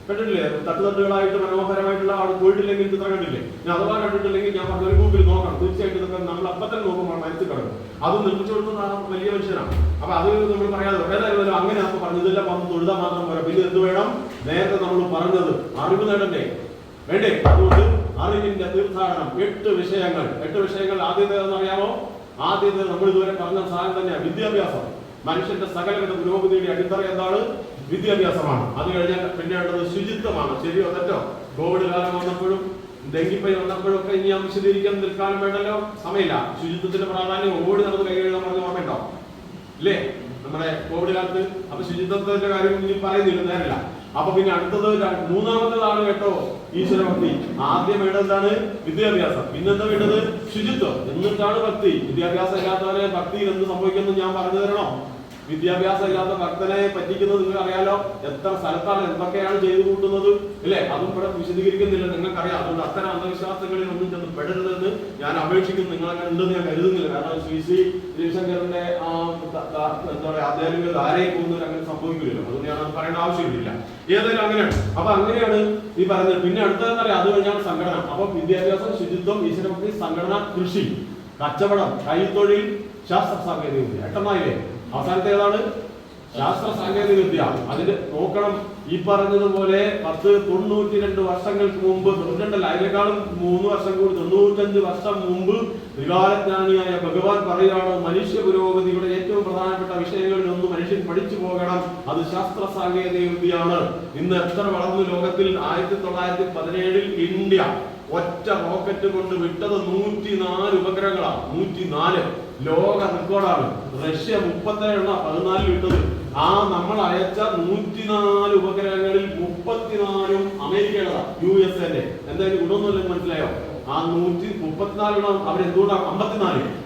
കണ്ടിട്ടില്ലേ? തട്ടുതട്ടുകളായിട്ട് മനോഹരമായിട്ടുള്ള ആൾ പോയിട്ടില്ലെങ്കിൽ ചിത്രം കണ്ടില്ലേ? ഞാൻ അഥവാ കണ്ടിട്ടില്ലെങ്കിൽ ഞാൻ പറഞ്ഞ ഗൂഗിൾ നോക്കണം. തീർച്ചയായിട്ടും ഇതൊക്കെ നമ്മൾ അപ്പം തന്നെ നോക്കുമ്പോൾ മനസ്സിൽ കിടക്കും. അത് നിർമ്മിച്ചു കൊടുക്കുന്ന വലിയ മനുഷ്യനാണ്. അപ്പൊ അത് നമ്മൾ പറയാതെ ഏതായാലും അങ്ങനെ അപ്പൊ പറഞ്ഞതെല്ലാം വന്ന് തൊഴുതാൽ മാത്രം പോരാ. പിന്നെ എന്ത് വേണം? നേരത്തെ നമ്മൾ പറഞ്ഞത് അറിവ് നേടണ്ടേ? വേണ്ടേ? അതുകൊണ്ട് അറിവിന്റെ തീർത്ഥാടനം 8 വിഷയങ്ങൾ. 8 വിഷയങ്ങൾ. ആദ്യത്തേതെന്ന് അറിയാമോ? ആദ്യത്തേത് നമ്മൾ ഇതുവരെ പറഞ്ഞ സാധനം തന്നെയാണ്, വിദ്യാഭ്യാസം. മനുഷ്യന്റെ സകലവിധ പുരോഗതിയുടെ അടിത്തറ എന്താണ്? വിദ്യാഭ്യാസമാണ്. അത് കഴിഞ്ഞാൽ പിന്നെ വേണ്ടത് ശുചിത്വമാണ്. ശരിയോ തെറ്റോ? കോവിഡ് കാലം വന്നപ്പോഴും ഡെങ്കിപ്പനി വന്നപ്പോഴും ഒക്കെ ഇനി ഞാൻ വിശദീകരിക്കാൻ നിൽക്കാനും വേണ്ടല്ലോ, സമയമില്ല. ശുചിത്വത്തിന്റെ പ്രാധാന്യം ഓടി നടന്ന് കൈ കഴുകാൻ പറഞ്ഞ ഓർമ്മയുണ്ടോ? ഇല്ലേ? നമ്മുടെ കോവിഡ് കാലത്ത്. അപ്പൊ ശുചിത്വത്തിന്റെ കാര്യം ഇനി പറയുന്നില്ല, നേരല്ല. അപ്പൊ പിന്നെ അടുത്തത് മൂന്നാമത്തേതാണ് കേട്ടോ ഈശ്വരഭക്തി. ആദ്യം വേണ്ടതാണ് വിദ്യാഭ്യാസം, പിന്നെന്താ വേണ്ടത്? ശുചിത്വം, എന്നിട്ടാണ് ഭക്തി. വിദ്യാഭ്യാസം ഇല്ലാത്തവരെ ഭക്തിയിൽ എന്ത് സംഭവിക്കുന്നു ഞാൻ പറഞ്ഞു തരണോ? വിദ്യാഭ്യാസം ഇല്ലാത്ത ഭക്തനെ പറ്റിക്കുന്നത് നിങ്ങൾക്ക് അറിയാലോ. എത്ര സ്ഥലത്താണ് എന്തൊക്കെയാണ് ചെയ്തു കൂട്ടുന്നത്, അല്ലേ? അതും ഇവിടെ വിശദീകരിക്കുന്നില്ല, നിങ്ങൾക്കറിയാം. അതുകൊണ്ട് അത്തരം അന്ധവിശ്വാസങ്ങളിൽ ഒന്നും ചെന്ന് പെടരുതെന്ന് ഞാൻ അപേക്ഷിക്കുന്നു. നിങ്ങളങ്ങനെ ഉണ്ടെന്ന് ഞാൻ കരുതുന്നില്ല. കാരണം ശ്രീ രവിശങ്കറിന്റെ എന്താ പറയുക, ആധ്യാത്മിക ധാരയിൽ പോകുന്നവർ അങ്ങനെ സംഭവിക്കില്ലല്ലോ. അതുകൊണ്ട് ഞാൻ അത് പറയേണ്ട ആവശ്യമില്ല. ഏതായാലും അങ്ങനെയാണ്. അപ്പൊ അങ്ങനെയാണ് ഈ പറയുന്നത്. പിന്നെ അടുത്തതെന്ന് പറയാം, അത് കഴിഞ്ഞാൽ സംഘടന. അപ്പൊ വിദ്യാഭ്യാസം, ശുചിത്വം, ഈശ്വരഭക്തി, സംഘടന, കൃഷി, കച്ചവടം, കൈത്തൊഴിൽ, ശാസ്ത്ര സാങ്കേതിക വിദ്യ. 8 അവസാനത്തെ ഏതാണ്? ശാസ്ത്ര സാങ്കേതിക വിദ്യ. അതിന് നോക്കണം. ഈ പറഞ്ഞതുപോലെ 92 വർഷങ്ങൾക്ക് മുമ്പ്, 92 അതിനേക്കാളും 3 വർഷം കൂടി, 95 വർഷം മുമ്പ് ത്രികാലജ്ഞാനിയായ ഭഗവാൻ പറയുകയാണ്, മനുഷ്യ പുരോഗതിയുടെ ഏറ്റവും പ്രധാനപ്പെട്ട വിഷയങ്ങളിൽ ഒന്ന് മനുഷ്യൻ പഠിച്ചു പോകണം, അത് ശാസ്ത്ര സാങ്കേതിക വിദ്യയാണ്. ഇന്ന് എത്ര വളർന്നു ലോകത്തിൽ? 1917 ഇന്ത്യ ഒറ്റ റോക്കറ്റ് കൊണ്ട് വിട്ടത് 104 ഉപഗ്രഹങ്ങളാണ്. 104 ലോക റെക്കോർഡാണ്. റഷ്യ 37 14 വിട്ടത്. ആ നമ്മൾ അയച്ച 104 ഉപഗ്രഹങ്ങളിൽ 34 അമേരിക്കയുടേതാണ്, USA. എന്തായാലും ഗുണമൊന്നുമില്ലെന്ന് മനസ്സിലായോ? ആ 134 അവരെന്തുകൊണ്ടാണ്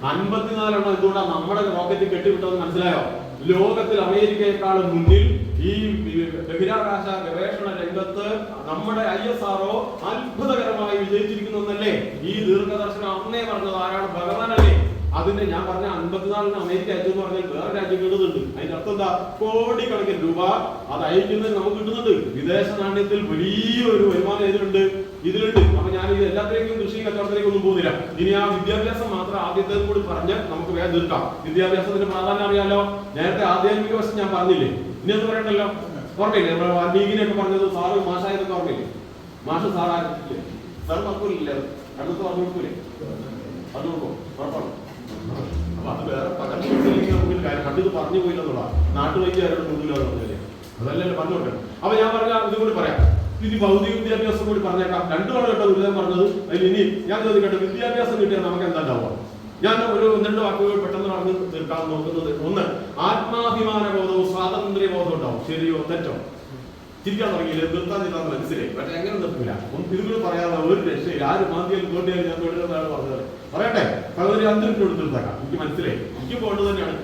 54 എന്തുകൊണ്ടാണ് നമ്മുടെ റോക്കറ്റ് കെട്ടിവിട്ടതെന്ന് മനസ്സിലായോ? ലോകത്തിൽ അമേരിക്കയെക്കാളും മുന്നിൽ ഈ ബഹിരാകാശ ഗവേഷണ രംഗത്ത് നമ്മുടെ ISRO അത്ഭുതകരമായി വിജയിച്ചിരിക്കുന്നല്ലേ? ഈ ദീർഘദർശനം അന്നേ പറഞ്ഞത് ആരാണ്? ഭഗവാനല്ലേ? അതിന്റെ ഞാൻ പറഞ്ഞ 54 അമേരിക്ക അയച്ചെന്ന് പറഞ്ഞാൽ വേറെ രാജ്യം കിട്ടുന്നുണ്ട്. അതിന്റെ അർത്ഥം എന്താ? കോടിക്കണക്കിന് രൂപ അത് അയക്കുന്നതിന് നമുക്ക് കിട്ടുന്നുണ്ട്. വിദേശ നാണ്യത്തിൽ വലിയൊരു വരുമാനം ഇതിലുണ്ട്. അപ്പൊ ഞാൻ ഇത് എല്ലാത്തിലേക്കും കൃഷി കച്ചവടത്തിലേക്കും ഒന്നും പോകുന്നില്ല. ഇനി ആ വിദ്യാഭ്യാസം മാത്രം ആദ്യത്തേതും കൂടി പറഞ്ഞ് നമുക്ക് വേഗം തീർക്കാം. വിദ്യാഭ്യാസത്തിന്റെ പ്രാധാന്യം അറിയാലോ. നേരത്തെ ആധ്യാത്മിക വശം ഞാൻ പറഞ്ഞില്ലേ? ഇനി അത് പറയണ്ടല്ലോ. ഓർമ്മയില്ലേ? നമ്മൾ വാൽമീകിനെയൊക്കെ പറഞ്ഞത് സാറ് മാഷായതൊക്കെ ഓർമ്മയില്ലേ? മാഷ് സാറായില്ലേ? സാർ മറക്കൂല്ലേ? അടുത്ത് പറഞ്ഞു കൊടുക്കൂലേ? അത് കൊടുക്കോ? ഉറപ്പാണ്. അപ്പൊ അത് വേറെ പകർച്ചയില്ലെങ്കിൽ നമുക്ക് കാര്യം കണ്ടിത് പറഞ്ഞു പോയില്ലെന്നുള്ള നാട്ടുവൈദ്യരോട് മുന്നിലാണ് പറഞ്ഞല്ലേ? അതല്ലല്ലോ പറഞ്ഞോട്ടെ. അപ്പൊ ഞാൻ പറഞ്ഞ ഇത് കൂടി പറയാം. ഇനി ഭൗതിക വിദ്യാഭ്യാസം കൂടി പറഞ്ഞേക്കാം. 2 തവണ കേട്ടോ ഗുരുദേവൻ പറഞ്ഞത്. അതിൽ ഇനി ഞാൻ ചോദിക്കട്ടെ, വിദ്യാഭ്യാസം കിട്ടിയാൽ നമുക്ക് എന്താ ഉണ്ടാവുക? ഞാൻ ഒരു 2 വാക്കുകൾ പെട്ടെന്ന് പറഞ്ഞു തീർക്കാൻ നോക്കുന്നത്. ഒന്ന്, ആത്മാഭിമാന ബോധവും സ്വാതന്ത്ര്യ ബോധവും ഉണ്ടാവും. ശരിയോ തെറ്റോ? ചിരിക്കാൻ തുടങ്ങിയില്ലേ? നിർത്താൻ ചെയ്താൽ മനസ്സിലായി. പക്ഷെ എങ്ങനെ നിർത്തില്ല. ഇതുകൂടി പറയാതെ ഒരു രക്ഷയില്ല. ആര് മാന്തിയാലും തോണ്ടിയാലും ഞാൻ തൊഴിലെന്നാണ് പറഞ്ഞത്. പറയട്ടെ, പകുതി 5 മിനിറ്റ് കൊടുത്തിരുത്താക്കാം. എനിക്ക് മനസ്സിലായി, എനിക്ക് പോകേണ്ടത് തന്നെയാണ്.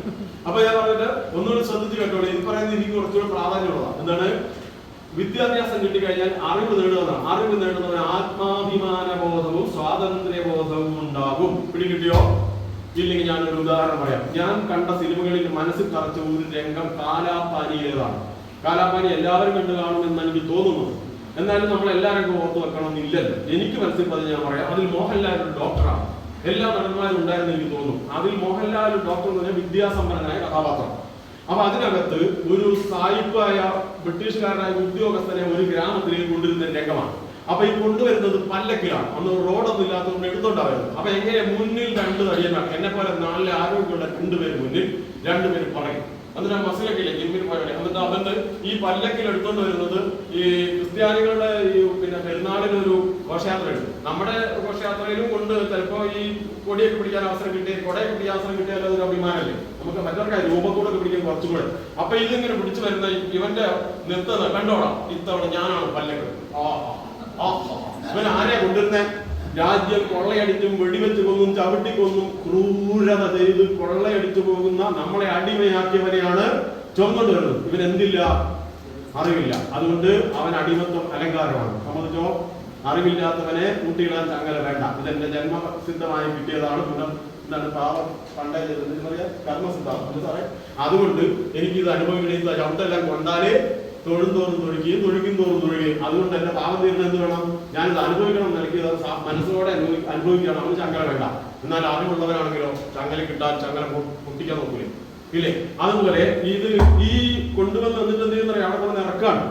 അപ്പൊ ഞാൻ പറഞ്ഞിട്ട് ഒന്നുകൂടി ശ്രദ്ധിച്ച് കേട്ടോളൂ. ഇത് പറയുന്നത് എനിക്ക് കുറച്ചുകൂടി പ്രാധാന്യമുള്ളതാണ്. എന്താണ്? വിദ്യാഭ്യാസം കിട്ടിക്കഴിഞ്ഞാൽ അറിവ് നേടുന്നതാണ്. അറിവ് നേടുന്നവന് ആത്മാഭിമാന ബോധവും സ്വാതന്ത്ര്യ ബോധവും ഉണ്ടാകും. പിടികിട്ടിയോ? ഇല്ലെങ്കിൽ ഞാനൊരു ഉദാഹരണം പറയാം. ഞാൻ കണ്ട സിനിമകളിൽ മനസ്സിൽ തറച്ച ഒരു രംഗം കാലാപാനിയേതാണ്. കാലാപാനി എല്ലാവരും കണ്ടു കാണുമെന്ന് എനിക്ക് തോന്നുന്നു. എന്നാലും നമ്മൾ എല്ലാവരും ഓർത്തു വെക്കണമെന്നില്ലല്ലോ. എനിക്ക് മനസ്സിൽ ഞാൻ പറയാം. അതിൽ മോഹൻലാൽ ഒരു ഡോക്ടറാണ്. എല്ലാ നടന്മാരും ഉണ്ടായിരുന്നു എനിക്ക് തോന്നുന്നു. അതിൽ മോഹൻലാൽ ഡോക്ടർ എന്ന് പറഞ്ഞാൽ വിദ്യാസമ്പന്നനായ കഥാപാത്രം. അപ്പൊ അതിനകത്ത് ഒരു സായിപ്പായ ബ്രിട്ടീഷുകാരനായ ഉദ്യോഗസ്ഥനെ ഒരു ഗ്രാമത്തിലേക്ക് കൊണ്ടുവരുന്ന രംഗമാണ്. അപ്പൊ ഈ കൊണ്ടുവരുന്നത് പല്ലക്കിലാണ്. അന്ന് റോഡൊന്നും ഇല്ലാത്തതുകൊണ്ട് എടുത്തോണ്ടാവുന്നത്. അപ്പൊ എങ്ങനെ? മുന്നിൽ 2 തടിയന്മാർ, എന്നെ പോലെ നല്ല ആരോഗ്യമുള്ള 2 പേര് മുന്നിൽ, 2 പേര് പറയും. എന്നിട്ട് മസിലക്കില്ലേ ജിമ്മിൽ പോയവരെ. എന്നിട്ട് അവന്റെ ഈ പല്ലക്കിൽ എടുത്തോണ്ട് വരുന്നത് ഈ ക്രിസ്ത്യാനികളുടെ ഈ പെരുന്നാളിനൊരു ഘോഷയാത്ര ഉണ്ട്. നമ്മുടെ ഘോഷയാത്രയിലും കൊണ്ട് ചിലപ്പോ ഈ കൊടിയൊക്കെ പിടിക്കാൻ അവസരം കിട്ടിയ, കൊടയൊക്കെ പിടിക്കാൻ അവസരം കിട്ടിയാൽ അതൊരു അഭിമാനമല്ലേ നമുക്ക്. മറ്റവർക്ക് രൂപക്കൂടൊക്കെ പിടിക്കാൻ കുറച്ചുകൂടെ. അപ്പൊ ഇതിങ്ങനെ പിടിച്ചു വരുന്ന ഇവന്റെ നിർത്തുന്നത് കണ്ടോടാ, ഇത്തവണ ഞാനാണ് പല്ലക്ക്. ഇവൻ ആരെയാ കൊണ്ടിരുന്നേ? രാജ്യം കൊള്ളയടിച്ചും വെടിവെച്ച് കൊന്നും ചവിട്ടിക്കൊന്നും ക്രൂരത ചെയ്ത് കൊള്ളയടിച്ചു പോകുന്ന നമ്മളെ അടിമയാക്കിയവനെയാണ് ചുമന്നുകൊണ്ട് വരുന്നത്. ഇവൻ എന്തില്ല? അറിവില്ല. അതുകൊണ്ട് അവൻ അടിമത്വം അലങ്കാരമാണ്. സമ്മതിച്ചോ? അറിവില്ലാത്തവനെ കൂട്ടിയിടാൻ ചങ്ങല വേണ്ട. ഇതെന്റെ ജന്മസിദ്ധമായി കിട്ടിയതാണ്. എന്താണ് പാവം പണ്ടേ പറയാ കർമ്മസിദ്ധാന്തം സാറേ. അതുകൊണ്ട് എനിക്കിത് അനുഭവിക്കണ ചവിട്ടെല്ലാം കൊണ്ടാലേ തൊഴുന്തോറും തൊഴുകയും തൊഴുകും തോറും തൊഴുകയും അതുകൊണ്ട് എന്റെ പാപം തീർന്നത് എന്ത് വേണം? ഞാനിത് അനുഭവിക്കണം നിലയ്ക്ക് മനസ്സിലൂടെ അനുഭവിക്കുകയാണ്. അവന് ചങ്ങല വേണ്ട. എന്നാൽ അറിവുള്ളവരാണെങ്കിലോ ചങ്ങല കിട്ടാൻ ചങ്ങല പൊട്ടിക്കാൻ നോക്കൂലേ, ഇല്ലേ? അതുപോലെ ഇത് ഈ കൊണ്ടുവന്ന് എന്നിട്ട് എന്ത് ചെയ്യുന്ന അവിടെ കൊണ്ട് ഇറക്കാണ്.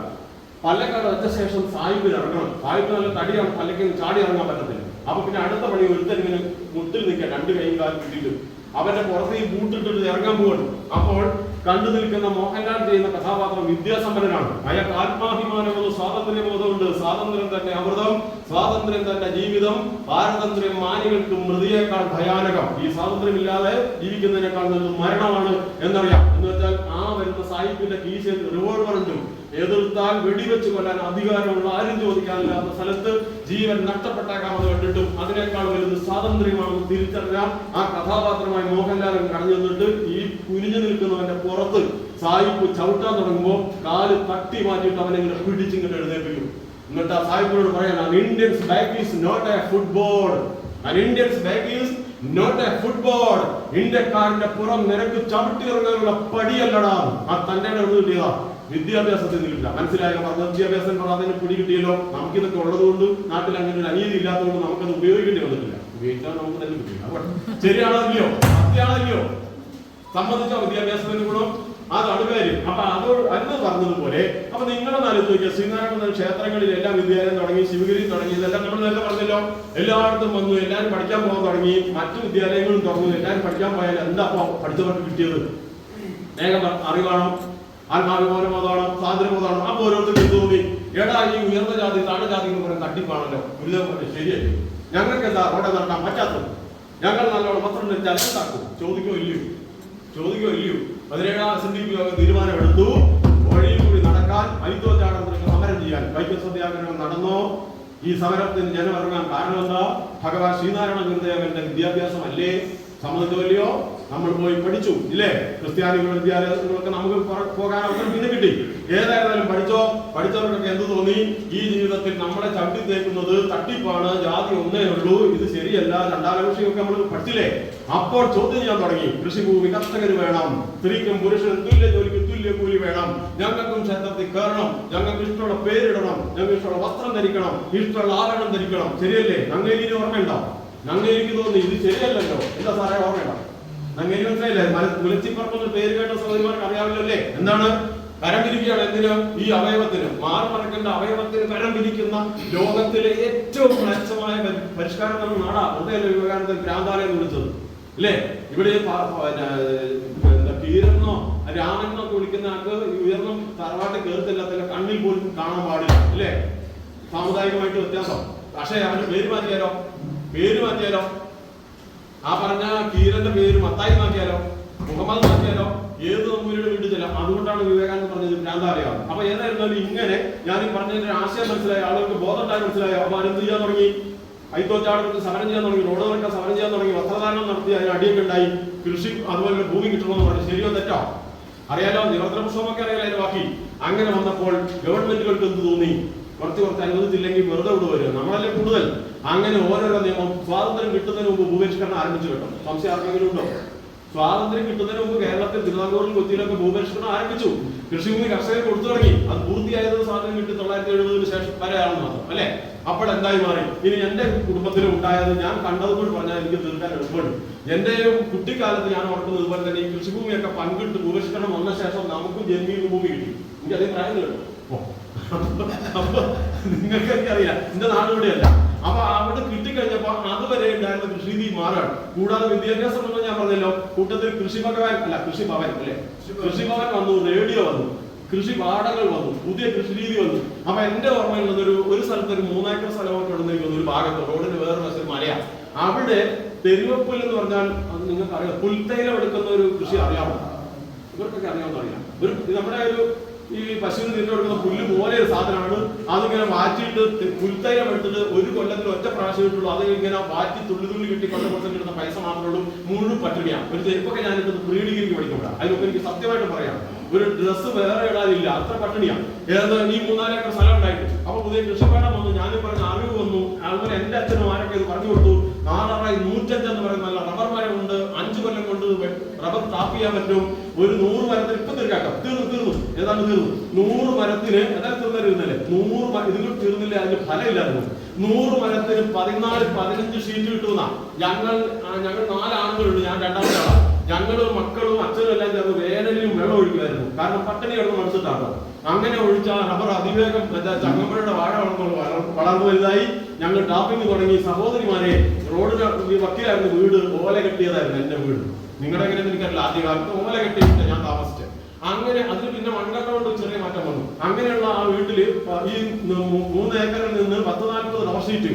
പല്ലക്കാട് വെച്ച ശേഷം സായിപ്പിൽ ഇറങ്ങണം. സായിപ്പ് നല്ല തടിയാണ്, പല്ലക്ക് ചാടി ഇറങ്ങാൻ പറ്റത്തില്ല. അപ്പൊ പിന്നെ അടുത്ത പണി ഒരുത്തൻ ഇങ്ങനെ മുട്ടിൽ നിൽക്കാൻ 2 കൈയും കാലും കിട്ടിയിട്ട് അവന്റെ പുറത്ത് ഈ ബൂട്ടിട്ടിട്ട് ഇറങ്ങാൻ പോവാണ്. അപ്പോൾ കണ്ടു നിൽക്കുന്ന മോഹൻലാൽ ചെയ്യുന്ന കഥാപാത്രം വിദ്യാസമ്പന്നനാണ്. അയാൾക്ക് ആത്മാഭിമാനമുള്ള സ്വാതന്ത്ര്യബോധമുണ്ട്. സ്വാതന്ത്ര്യം തന്നെ അമൃതം, സ്വാതന്ത്ര്യം തന്നെ ജീവിതം, പാരതന്ത്ര്യം മാനികൾക്കും മൃതിയേക്കാൾ ഭയാനകം. ഈ സ്വാതന്ത്ര്യമില്ലാതെ ജീവിക്കുന്നതിനേക്കാൾ നല്ലത് മരണമാണ് എന്നറിയാം. എന്ന് വെച്ചാൽ ആ വരുന്ന സാഹിബിന്റെ കീശയിൽ റിവോൾവറുണ്ടും എതിർത്താൽ വെടിവെച്ച് കൊല്ലാൻ അധികാരമുള്ള ആരും ചോദിക്കാനില്ലാത്ത സ്ഥലത്ത് ജീവൻ നഷ്ടപ്പെട്ടേക്കാമെന്ന് കണ്ടിട്ടും അതിനേക്കാൾ വലുത് സ്വാതന്ത്ര്യമാണെന്ന് തിരിച്ചറിയാൻ ആ കഥാപാത്രമായി മോഹൻലാലൻ കടഞ്ഞു നിന്നിട്ട് ഈ കുനിഞ്ഞു നിൽക്കുന്നവന്റെ പുറത്ത് സായിപ്പ് ചവിട്ടാൻ തുടങ്ങുമ്പോൾ കാല് തട്ടി മാറ്റിയിട്ട് അവനെങ്ങനെ പിടിച്ചിങ്ങോട്ട് എഴുന്നേൽപ്പിക്കും. എന്നിട്ട് ആ സായിപ്പിനോട് പറയാൻ Indians back is not a football, Indians back is not a football. ഇന്ത്യക്കാരന്റെ പുറം നിരക്ക് ചവിട്ടിയിറങ്ങാനുള്ള പടിയല്ലടാ. ആ തന്നെ എഴുതി കിട്ടിയതാ, വിദ്യാഭ്യാസത്തിൽ നിന്നില്ല. മനസ്സിലായോ? പറഞ്ഞ വിദ്യാഭ്യാസം പ്രാധാന്യം പിടി കിട്ടിയല്ലോ. നമുക്കിതൊക്കെ ഉള്ളതുകൊണ്ട് നാട്ടിൽ അങ്ങനെ ഒരു അനീതി ഇല്ലാത്തതുകൊണ്ട് നമുക്കത് ഉപയോഗിക്കേണ്ടി വന്നിട്ടില്ല. ഉപയോഗിച്ചാൽ നമുക്ക് തന്നെ കിട്ടില്ല. ശരിയാണോ ഇല്ലയോ? സത്യമാണല്ലോ. സംബന്ധിച്ചോ വിദ്യാഭ്യാസത്തിന്റെ ഗുണം അതാണ് കാര്യം. അപ്പൊ അന്ന് പറഞ്ഞതുപോലെ അപ്പൊ നിങ്ങളെ ആലോചിക്കുക, ശ്രീനാരായണ ക്ഷേത്രങ്ങളിൽ എല്ലാം വിദ്യാലയം തുടങ്ങി, ശിവഗിരി തുടങ്ങി, ഇതെല്ലാം നമ്മൾ നേരത്തെ പറഞ്ഞല്ലോ. എല്ലായിടത്തും വന്നു, എല്ലാവരും പഠിക്കാൻ പോകാൻ തുടങ്ങി, മറ്റു വിദ്യാലയങ്ങളും തുറന്നു. എല്ലാവരും പഠിക്കാൻ പോയാൽ എന്താ പഠിച്ചവർക്ക് കിട്ടിയത്? വേഗം അറിവാണോ, ആത്മാഭിമാനബോധമാണോ, സ്വാതന്ത്ര്യബോധമാണോ? അപ്പൊ ഓരോരുത്തരും എന്ത് തോന്നി? എടാ ഈ ഉയർന്ന ജാതി താഴെ ജാതി എന്ന് പറയുന്നത് തട്ടിപ്പാണല്ലോ. ശരിയല്ലേ? ഞങ്ങൾക്ക് എന്താ അവിടെ നടത്താൻ പറ്റാത്തത്? ഞങ്ങൾ നല്ലോണം പത്രം ധരിച്ചാൽ എന്താക്കും? ചോദിക്കോ ഇല്ലയോ? 17ാം SNDP യോഗം തീരുമാനമെടുത്തു. വഴിയിൽ കൂടി നടക്കാൻ, ഐത്തോച്ചാടനത്തിന് സമരം ചെയ്യാൻ. വൈക്കം സത്യാഗ്രഹം നടന്നോ? ഈ സമരത്തിന് ജനം ഇറങ്ങാൻ കാരണം എന്താ? ഭഗവാൻ ശ്രീനാരായണ ഗുരുദേവന്റെ വിദ്യാഭ്യാസം അല്ലേ? സമ്മതിച്ചോ? നമ്മൾ പോയി പഠിച്ചു, ഇല്ലേ? ക്രിസ്ത്യാനികളുടെ വിദ്യാലയങ്ങളൊക്കെ നമുക്ക് പോകാൻ അവസരം പിന്നെ കിട്ടി. ഏതായാലും പഠിച്ചവർക്കൊക്കെ എന്ത് തോന്നി? ഈ ജീവിതത്തിൽ നമ്മളെ ചവിട്ടി തേക്കുന്നത് തട്ടിപ്പാണ്, ജാതി ഒന്നേ ഉള്ളൂ, ഇത് ശരിയല്ല, 2ാം കൃഷിയൊക്കെ നമ്മൾ പഠിച്ചില്ലേ? അപ്പോൾ ചോദ്യം ചെയ്യാൻ തുടങ്ങി. കൃഷിഭൂമി കർഷകർ വേണം, സ്ത്രീക്കും പുരുഷനും തുല്യ ജോലിക്ക് തുല്യ കൂലി വേണം, ഞങ്ങൾക്കും ക്ഷേത്രത്തിൽ കയറണം, ഞങ്ങൾക്ക് ഇഷ്ടമുള്ള പേരിടണം, ഞങ്ങൾക്ക് ഇഷ്ടമുള്ള വസ്ത്രം ധരിക്കണം, ഇഷ്ടമുള്ള ആഭരണം ധരിക്കണം. ശരിയല്ലേ? നങ്ങേലിന് ഓർമ്മയുണ്ടോ? നങ്ങേലിക്ക് തോന്നി ഇത് ശരിയല്ലല്ലോ. എന്താ സാറേ ഓർമ്മയുണ്ടോ? നങ്ങേലി മനസ്സിലായില്ലേ? മുലച്ചിപ്പറമ്പെന്ന് പേര് കേട്ട സഹോദരിമാർക്ക് അറിയാമല്ലോ അല്ലേ? എന്താണ്? കരം പിരിക്കുകയാണ്. എന്തിന്? ഈ അവയവത്തിന്, മാറുമറക്കേണ്ട അവയവത്തിന് കരം പിരിക്കുന്ന ലോകത്തിലെ ഏറ്റവും മെച്ചമായ പരിഷ്കാരം നമ്മൾ നാടാ ഹൃദയ വിവേകാനന്ദൻ ഭ്രാന്താലയം എന്ന് വിളിച്ചത്, ഇല്ലേ? ഇവിടെ കീരെന്നോ രാമെന്നൊക്കെ വിളിക്കുന്ന ആൾക്ക് ഉയർന്ന തറവാട്ട് കേർത്തില്ലാത്ത കണ്ണിൽ പോലും കാണാൻ പാടില്ല, ഇല്ലേ? സാമുദായികമായിട്ട് വ്യത്യാസം. പക്ഷേ അവന്റെ പേര് മാറ്റിയാലോ? ആ പറഞ്ഞ കീരന്റെ പേര് മത്തായി മാറ്റിയാലോ, മുഹമ്മദ് മാറ്റിയാലോ, ഏത് നമ്പൂരിയുടെ വീട്ടിൽ ചെല്ലാം. അതുകൊണ്ടാണ് വിവേകാനന്ദൻ പറഞ്ഞത് ഭ്രാന്താലയം. അപ്പൊ ഏതായിരുന്നാലും ഇങ്ങനെ ഞാൻ ഈ പറഞ്ഞതിന്റെ ആശയം മനസ്സിലായി, ആളുകൾക്ക് ബോധം ഉണ്ടായി മനസ്സിലായോ? അപ്പൊ എന്ത് ചെയ്യാൻ തുടങ്ങി? ഐത്തോച്ചാടനത്തിൽ സമരം ചെയ്യാൻ തുടങ്ങി, റോഡ് തുറക്കാൻ സമരം ചെയ്യാൻ തുടങ്ങി, വസ്ത്രധാരണം നടത്തി, അതിന് അടിയൊക്കെ ഉണ്ടായി. കൃഷി അതുപോലെ ഭൂമി കിട്ടണമെന്ന് പറഞ്ഞു. ശരിയോ തെറ്റോ? അറിയാലോ, നിവർത്തന പുസ്തകമൊക്കെ അറിയാലോ അതിന്റെ ബാക്കി. അങ്ങനെ വന്നപ്പോൾ ഗവൺമെന്റുകൾക്ക് എന്ത് തോന്നി? കുറച്ച് അനുവദിച്ചില്ലെങ്കിൽ വെറുതെ വിടുവരും, നമ്മളല്ലേ കൂടുതൽ. അങ്ങനെ ഓരോരോ നിയമം സ്വാതന്ത്ര്യം കിട്ടുന്നതിന് മുമ്പ് ഭൂപരിഷ്കരണം ആരംഭിച്ചു കേട്ടോ. സംശയം ആർക്കെങ്കിലും ഉണ്ടോ? സ്വാതന്ത്ര്യം കിട്ടുന്നതിന് മുമ്പ് കേരളത്തിൽ തിരുവിതാംകൂറിൽ കൊച്ചിയിലൊക്കെ ഭൂപരിഷ്കരണം ആരംഭിച്ചു. കൃഷിഭൂമി കർഷകർ കൊടുത്തു തുടങ്ങി. അത് പൂർത്തിയായത് സ്വാതന്ത്ര്യം കിട്ടി 1970 ശേഷം വരെയാണെന്ന് മാത്രം, അല്ലെ? അപ്പോൾ എന്തായി മാറി? ഇനി എന്റെ കുടുംബത്തിലും ഉണ്ടായത് ഞാൻ കണ്ടതുകൊണ്ട് പറഞ്ഞാൽ എനിക്ക് തീർക്കാൻ എളുപ്പമുണ്ട്. എന്റെ കുട്ടിക്കാലത്ത് ഞാൻ ഓർക്കുന്നത് ഇതുപോലെ തന്നെ ഈ കൃഷിഭൂമിയൊക്കെ പങ്കിട്ട് ഭൂപരിഷ്കരണം വന്ന ശേഷം നമുക്കും ജന്മീ ഭൂമി കിട്ടി. എനിക്ക് അതേ പ്രായം കേട്ടോ. അപ്പൊ നിങ്ങൾക്ക് എനിക്കറിയാം, എന്റെ നാട് ഇവിടെയല്ല. അപ്പൊ അവിടെ കിട്ടിക്കഴിഞ്ഞപ്പോ അതുവരെ ഉണ്ടായിരുന്ന കൃഷിരീതി മാറാണ്. കൂടാതെ വിദ്യാഭ്യാസം എന്ന് ഞാൻ പറഞ്ഞല്ലോ, കൂട്ടത്തിൽ കൃഷിഭവൻ അല്ലെ, കൃഷിഭവൻ വന്നു, റേഡിയോ വന്നു, കൃഷി പാടങ്ങൾ വന്നു, പുതിയ കൃഷിരീതി വന്നു. അപ്പൊ എന്റെ ഓർമ്മയുള്ളത് ഒരു സ്ഥലത്ത് ഒരു 3 ഏക്കർ സ്ഥലമൊക്കെ ഉണ്ടെന്നിരിക്കുന്ന ഒരു ഭാഗത്ത് റോഡിന് വേറെ വശം മലയാണ്. അവിടെ തെരുവപ്പുൽ എന്ന് പറഞ്ഞാൽ അത് നിങ്ങൾക്ക് അറിയാം, പുൽത്തൈലം എടുക്കുന്ന ഒരു കൃഷി അറിയാമോ? ഇവർക്കൊക്കെ അറിയാമെന്ന് അറിയാം. നമ്മുടെ ഈ പശുവിന് തിന്നു കൊടുക്കുന്ന പുല്ല് പോലെ ഒരു സാധനമാണ്. അതിങ്ങനെ വാറ്റിയിട്ട് പുൽത്തൈലം എടുത്തിട്ട് ഒരു കൊല്ലത്തിൽ ഒറ്റ പ്രാവശ്യം കിട്ടുള്ളൂ. അത് ഇങ്ങനെ വാറ്റി തുള്ളി കിട്ടി കൊല്ലം കിട്ടുന്ന പൈസ മാത്രമേ ഉള്ളൂ. മുഴുവൻ പട്ടിണിയാണ്. ഒരു ചെരുപ്പൊക്കെ ഞാനിട്ട് പ്രീ ഡിഗ്രിക്ക് പഠിക്കുമ്പോഴാണ്. അതിനൊക്കെ എനിക്ക് സത്യമായിട്ട് പറയാം, ഒരു ഡ്രസ്സ് വേറെ ഇടാനില്ല, അത്ര പട്ടിണിയാണ്. ഈ 3-4 ഏക്കർ സ്ഥലം ഉണ്ടായിട്ട്. അപ്പൊ പുതിയ കൃഷിപ്പാടം വന്നു, ഞാനും പറഞ്ഞ അറിവ് വന്നു. അതുപോലെ എന്റെ അച്ഛനും ആരൊക്കെ ഇത് പറഞ്ഞു കൊടുത്തു. 105 എന്ന് പറയുന്ന നല്ല റബ്ബർ മരമുണ്ട്, 5 കൊല്ലം കൊണ്ട് റബ്ബർ ടാപ്പ് ചെയ്യാൻ പറ്റും. ഒരു 100 മരത്തിന് ഇപ്പൊ തീർക്കാട്ടോ, തീർന്നു ഏതാണ്ട് തീർന്നു. 100 മരത്തിന് അതായത് തീർന്നിരുന്നല്ലേ, 100 ഇതും തീർന്നില്ല, അതിന് ഫലമില്ലായിരുന്നു. 100 മരത്തിന് 14-15 ഷീറ്റ് കിട്ടുന്ന ഞങ്ങൾ 4 ആണുങ്ങളുണ്ട്, ഞാൻ രണ്ടാമത്തെ ആളാണ്. ഞങ്ങളും മക്കളും അച്ഛനും എല്ലാം ചേർന്ന് വേനലിലും വെള്ളം ഒഴിക്കുമായിരുന്നു. കാരണം പട്ടിണി കിടന്ന് മടുത്തിട്ടാണ്. അങ്ങനെ ഒഴിച്ച റബ്ബർ അതിവേഗം ചങ്ങമ്പുഴയുടെ വാഴ വളർന്നു വലുതായി. ഞങ്ങൾ ടാപ്പിംഗ് തുടങ്ങി. സഹോദരിമാരെ, റോഡിന് വക്കീലായിരുന്നു വീട്, ഓല കെട്ടിയതായിരുന്നു എന്റെ വീട്. നിങ്ങളുടെ എങ്ങനെയെന്ന് എനിക്കറിയില്ല. ആദ്യ കാലത്ത് ഓല കെട്ടിയിട്ട് ഞാൻ താമസിച്ചത്. അങ്ങനെ അതിന് പിന്നെ മൺകട്ട കൊണ്ട് ചെറിയ മാറ്റം വന്നു. അങ്ങനെയുള്ള ആ വീട്ടില് ഈ 3 ഏക്കറിൽ നിന്ന് 10-40 റബ്ബർ ഷീറ്റ്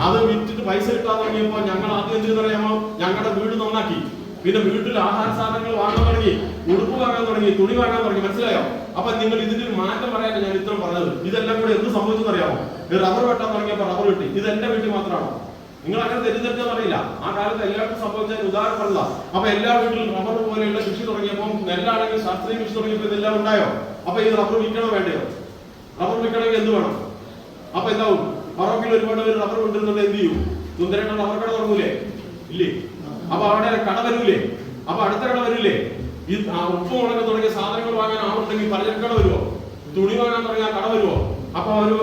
അത് വിറ്റിട്ട് പൈസ കിട്ടാൻ തുടങ്ങിയപ്പോൾ ഞങ്ങൾ ആദ്യം എന്തെന്ന് പറയാമോ, ഞങ്ങളുടെ വീട് നന്നാക്കി. പിന്നെ വീട്ടിൽ ആഹാര സാധനങ്ങൾ വാങ്ങാൻ തുടങ്ങി, ഉടുപ്പ് വാങ്ങാൻ തുടങ്ങി, തുണി വാങ്ങാൻ തുടങ്ങി. മനസ്സിലായോ? അപ്പൊ നിങ്ങൾ ഇതിന്റെ ഒരു മാറ്റം പറയാനാണ് ഞാൻ ഇത്രയും പറഞ്ഞത്. ഇതെല്ലാം കൂടെ എന്ത് സംഭവിച്ചെന്ന് അറിയാമോ? റബ്ബർ വെട്ടാൻ തുടങ്ങിയപ്പോൾ റബ്ബർ കിട്ടി. ഇത് എന്റെ വീട്ടിൽ മാത്രമാണോ? നിങ്ങൾ അങ്ങനെ തെറ്റിദ്ധരിച്ചാൽ അറിയില്ല. ആ കാലത്ത് എല്ലാവർക്കും സംഭവിച്ച ഉദാഹരണം പറഞ്ഞ. അപ്പൊ എല്ലാ വീട്ടിലും റബ്ബർ പോലെയുള്ള കൃഷി തുടങ്ങിയപ്പോൾ, നെല്ലാണെങ്കിൽ ശാസ്ത്രീയ കൃഷി തുടങ്ങിയപ്പോൾ ഇതെല്ലാം ഉണ്ടായോ? അപ്പൊ ഈ റബ്ബർ വിൽക്കണോ വേണ്ടയോ? റബ്ബർ വിൽക്കണമെങ്കിൽ എന്ത് വേണം? അപ്പൊ എന്താവും? പറമ്പിൽ ഒരുപാട് പേര് റബ്ബർ കൊണ്ടിരുന്നുണ്ട്, എന്ത് ചെയ്യും? സുന്ദരേട്ടൻ റബ്ബർ കട തുടങ്ങൂലേ? ഇല്ലേ? അപ്പൊ അവിടെ കട വരൂലേ? അപ്പൊ അടുത്ത കട വരില്ലേ? ഈ ഉപ്പ് മുളക് തുടങ്ങിയ സാധനങ്ങൾ വാങ്ങാൻ ആളുണ്ടെങ്കിൽ പലചരക്ക് കട വരുമോ? തുണി വാങ്ങാൻ തുടങ്ങിയാൽ കട വരുമോ? അപ്പൊ ഒരു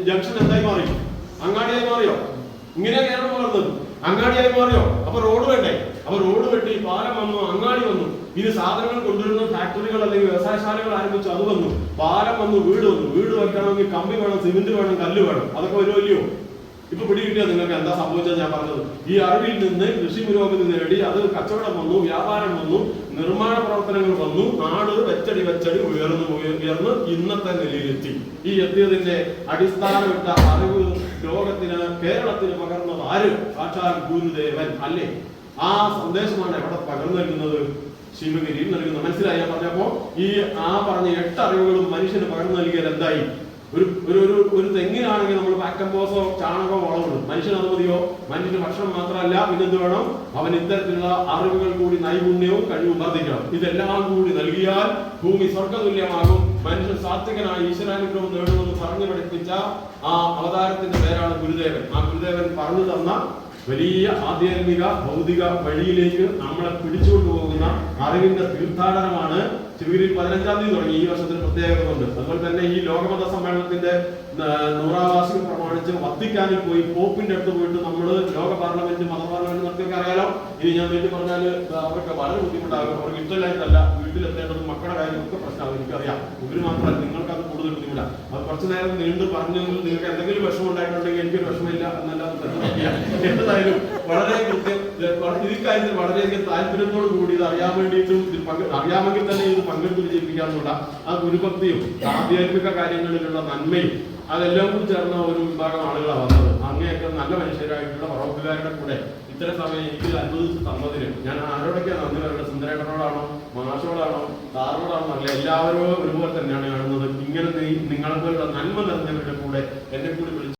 ജംഗ്ഷൻ എന്തായി മാറി? അങ്ങാടിയായി മാറിയോ? ഇങ്ങനെ കേരളം വളർന്നത് അങ്ങാടിയായി മാറിയോ? അപ്പൊ റോഡ് വേണ്ടേ? അപ്പൊ റോഡ് വെട്ടി, പാലം വന്നു, അങ്ങാടി വന്നു. ഇനി സാധനങ്ങൾ കൊണ്ടുവരുന്ന ഫാക്ടറികൾ അല്ലെങ്കിൽ വ്യവസായശാലകൾ ആരംഭിച്ചു, അത് വന്നു. പാലം വന്നു, വീട് വന്നു. വീട് വെക്കണമെങ്കിൽ കമ്പി വേണം, സിമെന്റ് വേണം, കല്ല് വേണം. അതൊക്കെ വരുമല്ലയോ? ഇപ്പൊ പിടികിട്ടിയോ നിങ്ങൾക്ക് എന്താ സംഭവിച്ചത്? ഞാൻ പറഞ്ഞത് ഈ അറിവിൽ നിന്ന് കൃഷി പുരോഗതി നേടി, അത് കച്ചവടം വന്നു, വ്യാപാരം വന്നു, നിർമ്മാണ പ്രവർത്തനങ്ങൾ വന്നു, നാട് വെച്ചടി ഉയർന്ന് ഇന്നത്തെ നിലയിലെത്തി. ഈ എത്തിയതിന്റെ അടിസ്ഥാനമിട്ട അറിവ് ലോകത്തിന്, കേരളത്തിന് പകർന്നത് ആര്? സാക്ഷാൽ ഗുരുദേവൻ അല്ലേ? ആ സന്ദേശമാണ് എവിടെ പകർന്നു നൽകുന്നത്? ശിവഗിരിയിൽ നൽകുന്നത്. മനസ്സിലായി ഞാൻ പറഞ്ഞപ്പോ? ഈ പറഞ്ഞ 8 അറിവുകളും മനുഷ്യന് പകർന്നു നൽകിയാൽ എന്തായി? ഒരു തെങ്ങിനാണെങ്കിൽ നമ്മൾ പാക്കമ്പോസോ ചാണകമോ വളമിടും. മനുഷ്യന് അത് മതിയോ? മനുഷ്യന് ഭക്ഷണം മാത്രമല്ല, പിന്നെന്ത് വേണം? അവൻ ഇത്തരത്തിലുള്ള അറിവുകൾ കൂടി, നൈപുണ്യവും കഴിവും വർദ്ധിക്കണം. ഇതെല്ലാം കൂടി നൽകിയാൽ ഭൂമി സ്വർഗതുല്യമാകും. മനുഷ്യൻ സാത്വികനായി ഈശ്വരാനുഗ്രഹം നേടുമെന്ന് പറഞ്ഞു പഠിപ്പിച്ച ആ അവതാരത്തിന്റെ പേരാണ് ഗുരുദേവൻ. ആ ഗുരുദേവൻ പറഞ്ഞു തന്ന വലിയ ആധ്യാത്മിക ഭൗതിക വഴിയിലേക്ക് നമ്മളെ പിടിച്ചുകൊണ്ടു പോകുന്ന അറിവിന്റെ തീർത്ഥാടനമാണ് ശിവഗിരിയിൽ 15-ാം തീയതി തുടങ്ങി. ഈ വർഷത്തിന് പ്രത്യേകത കൊണ്ട്. അതുപോലെ തന്നെ ഈ ലോകമത സമ്മേളനത്തിന്റെ 100ാം വാർഷികം പ്രമാണിച്ച് വത്തിക്കാനിൽ പോയി പോപ്പിന്റെ അടുത്ത് പോയിട്ട് നമ്മൾ ലോക പാർലമെന്റ്, മത പാർലമെന്റ് നടത്തിയൊക്കെ അറിയാലോ. ഇനി ഞാൻ വേണ്ടി പറഞ്ഞാല് അവർക്ക് വളരെ ബുദ്ധിമുട്ടാകും. അവർക്ക് ഇഷ്ടമില്ലായിട്ടല്ല, വീട്ടിലെത്തേണ്ടതും മക്കളുടെ കാര്യമൊക്കെ പ്രശ്നമാകും. എനിക്കറിയാം. ഇവര് മാത്രമല്ല, നിങ്ങൾക്ക് അത് കൂടുതൽ ബുദ്ധിമുട്ടാണ്. അത് കുറച്ചു നേരം നീണ്ടു പറഞ്ഞെങ്കിൽ നിങ്ങൾക്ക് എന്തെങ്കിലും വിഷമം ഉണ്ടായിട്ടുണ്ടെങ്കിൽ എനിക്കൊരു വിഷമമില്ല എന്നല്ലാതെ എന്തായാലും വളരെ കൃത്യം ഈ കാര്യത്തിൽ വളരെയധികം താല്പര്യത്തോടു കൂടി ഇത് അറിയാൻ വേണ്ടിയിട്ടും അറിയാമെങ്കിൽ തന്നെ ഇത് പങ്കെടുത്ത് വിജയിപ്പിക്കാനുള്ള ആ ഗുരുഭക്തിയും ആധ്യാത്മിക കാര്യങ്ങളിലുള്ള നന്മയും അതെല്ലാം കൂടി ചേർന്ന ഒരു വിഭാഗം ആളുകളാണ് വന്നത്. അങ്ങനെയൊക്കെ നല്ല മനുഷ്യരായിട്ടുള്ള പ്രവർത്തകരുടെ കൂടെ ഇത്ര സമയം എനിക്ക് അനുവദിച്ച് തന്നതിന് ഞാൻ ആരോടൊക്കെയാണ് നന്ദി പറയുന്നത്? സുന്ദരേട്ടനോടാണോ, മാഷോടാണോ, സാറിനോടാണോ? അല്ല, എല്ലാവരും ഒരുപോലെ തന്നെയാണ് കാണുന്നത്. ഇങ്ങനെ നിങ്ങളെ പോലുള്ള നന്മ നിറഞ്ഞവരുടെ കൂടെ എന്നെ കൂടി